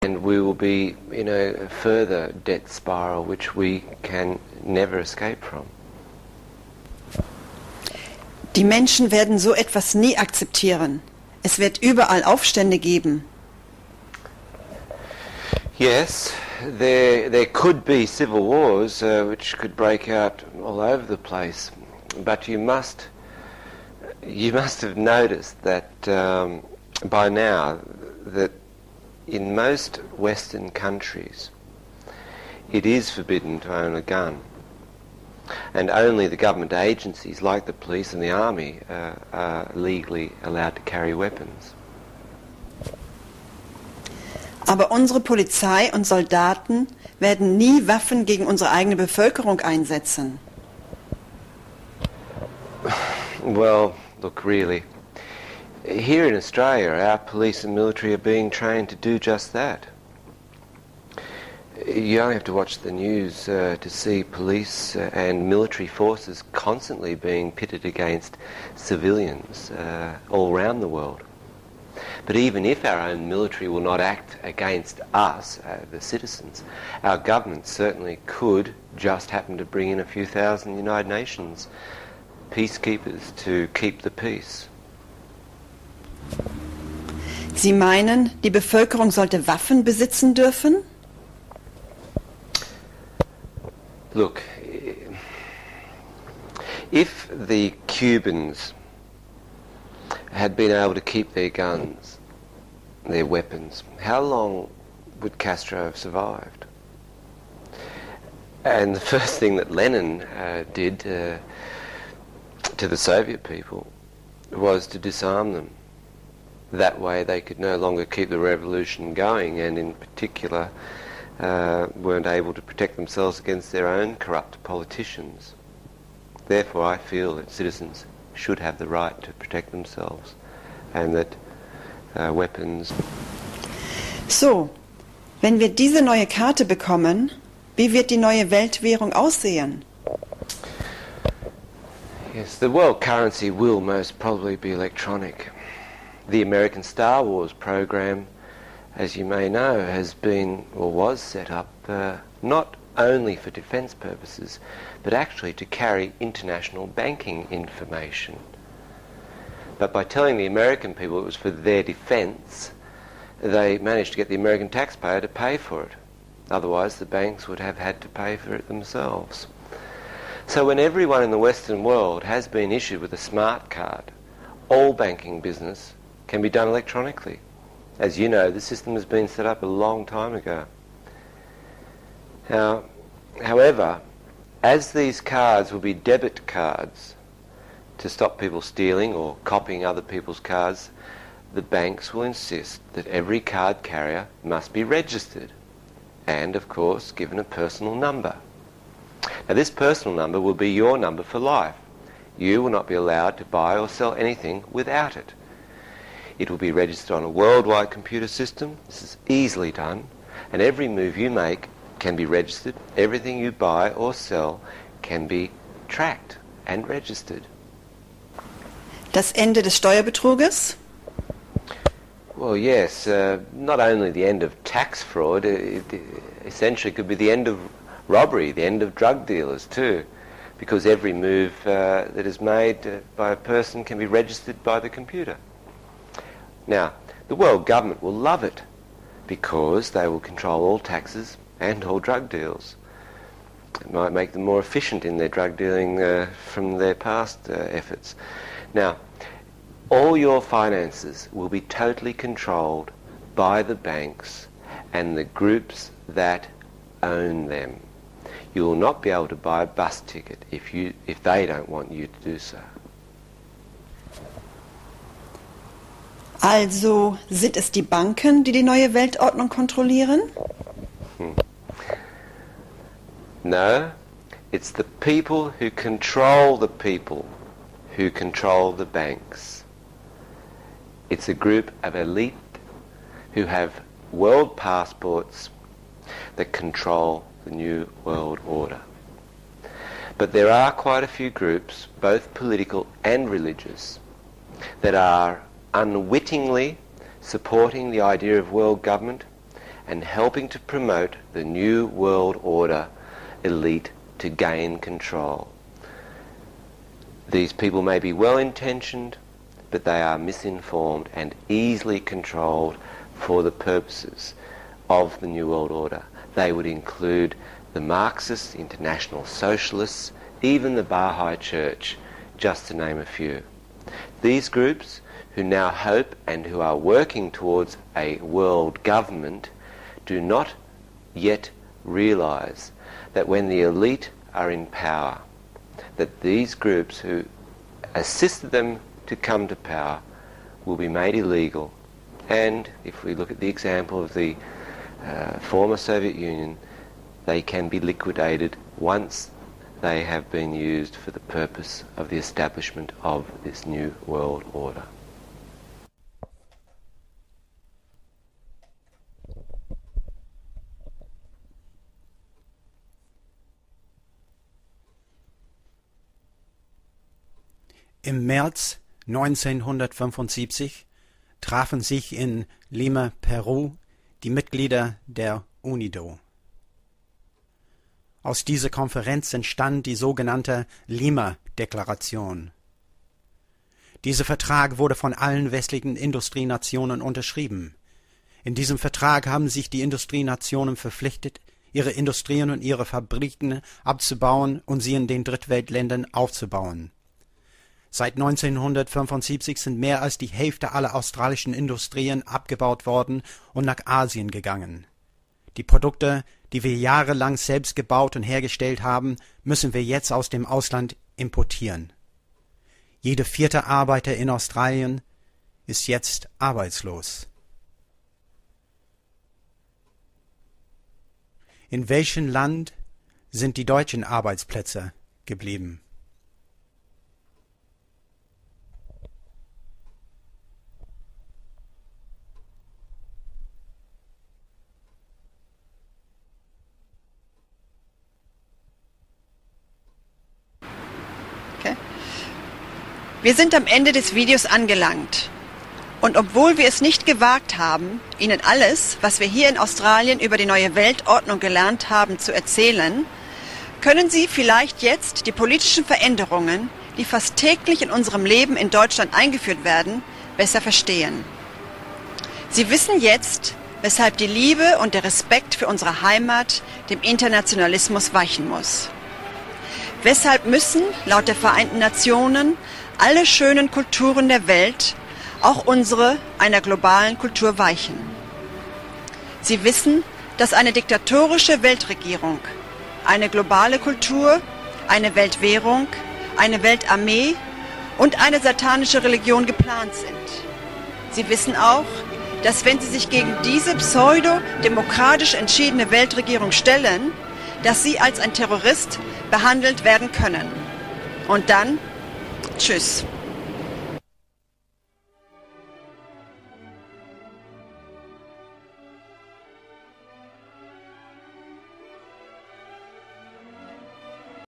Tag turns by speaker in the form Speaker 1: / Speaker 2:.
Speaker 1: And we will be in a further debt spiral which we can never escape from.
Speaker 2: Die Menschen werden so etwas nie akzeptieren. Es wird überall Aufstände geben.
Speaker 1: Yes, there could be civil wars which could break out all over the place, but you must have noticed that by now that in most Western countries it is forbidden to own a gun, and only the government agencies like the police and the army are legally allowed to carry weapons.
Speaker 2: Aber unsere Polizei und Soldaten werden nie Waffen gegen unsere eigene Bevölkerung einsetzen.
Speaker 1: Well, look, really, here in Australia, our police and military are being trained to do just that. You only have to watch the news to see police and military forces constantly being pitted against civilians all around the world. But even if our own military will not act against us, the citizens, our government certainly could just happen to bring in a few thousand United Nations peacekeepers to keep the peace.
Speaker 2: Sie meinen, die Bevölkerung sollte Waffen besitzen dürfen?
Speaker 1: Look, if the Cubans had been able to keep their guns, their weapons, how long would Castro have survived? And the first thing that Lenin did to the Soviet people was to disarm them. That way they could no longer keep the revolution going, and in particular weren't able to protect themselves against their own corrupt politicians. Therefore I feel that citizens should have the right to protect themselves, and that weapons...
Speaker 2: So, wenn wir diese neue Karte bekommen, wie wird die neue Weltwährung aussehen?
Speaker 1: Yes, the world currency will most probably be electronic. The American Star Wars program, as you may know, has been, or was set up, not only for defence purposes, but actually to carry international banking information. But by telling the American people it was for their defence, they managed to get the American taxpayer to pay for it. Otherwise the banks would have had to pay for it themselves. So when everyone in the Western world has been issued with a smart card, all banking business can be done electronically. As you know, the system has been set up a long time ago. Now, however, as these cards will be debit cards to stop people stealing or copying other people's cards, the banks will insist that every card carrier must be registered and, of course, given a personal number. Now, this personal number will be your number for life. You will not be allowed to buy or sell anything without it. It will be registered on a worldwide computer system. This is easily done, and every move you make can be registered. Everything you buy or sell can be tracked and registered.
Speaker 2: Das Ende des Steuerbetruges?
Speaker 1: Well, yes, not only the end of tax fraud, it essentially could be the end of robbery, the end of drug dealers too, because every move that is made by a person can be registered by the computer. Now, the world government will love it because they will control all taxes and all drug deals. It might make them more efficient in their drug dealing from their past efforts. Now, all your finances will be totally controlled by the banks and the groups that own them. You will not be able to buy a bus ticket if they don't want you to do so.
Speaker 2: Also sind es die Banken, die die neue Weltordnung kontrollieren?
Speaker 1: No, it's the people who control the people who control the banks. It's a group of elite who have world passports that control the new world order. But there are quite a few groups, both political and religious, that are unwittingly supporting the idea of world government and helping to promote the New World Order elite to gain control. These people may be well-intentioned, but they are misinformed and easily controlled for the purposes of the New World Order. They would include the Marxists, International Socialists, even the Baha'i Church, just to name a few. These groups, who now hope and who are working towards a world government, do not yet realize that when the elite are in power, that these groups who assisted them to come to power will be made illegal. And if we look at the example of the former Soviet Union, they can be liquidated once they have been used for the purpose of the establishment of this new world order.
Speaker 3: Im März 1975 trafen sich in Lima, Peru, die Mitglieder der UNIDO. Aus dieser Konferenz entstand die sogenannte Lima-Deklaration. Dieser Vertrag wurde von allen westlichen Industrienationen unterschrieben. In diesem Vertrag haben sich die Industrienationen verpflichtet, ihre Industrien und ihre Fabriken abzubauen und sie in den Drittweltländern aufzubauen. Seit 1975 sind mehr als die Hälfte aller australischen Industrien abgebaut worden und nach Asien gegangen. Die Produkte, die wir jahrelang selbst gebaut und hergestellt haben, müssen wir jetzt aus dem Ausland importieren. Jeder vierte Arbeiter in Australien ist jetzt arbeitslos. In welchem Land sind die deutschen Arbeitsplätze geblieben?
Speaker 2: Wir sind am Ende des Videos angelangt. Und obwohl wir es nicht gewagt haben, Ihnen alles, was wir hier in Australien über die neue Weltordnung gelernt haben, zu erzählen, können Sie vielleicht jetzt die politischen Veränderungen, die fast täglich in unserem Leben in Deutschland eingeführt werden, besser verstehen. Sie wissen jetzt, weshalb die Liebe und der Respekt für unsere Heimat dem Internationalismus weichen muss. Weshalb müssen, laut der Vereinten Nationen, alle schönen Kulturen der Welt, auch unsere, einer globalen Kultur weichen. Sie wissen, dass eine diktatorische Weltregierung, eine globale Kultur, eine Weltwährung, eine Weltarmee und eine satanische Religion geplant sind. Sie wissen auch, dass wenn sie sich gegen diese pseudo-demokratisch entschiedene Weltregierung stellen, dass sie als ein Terrorist behandelt werden können. Und dann tschüss.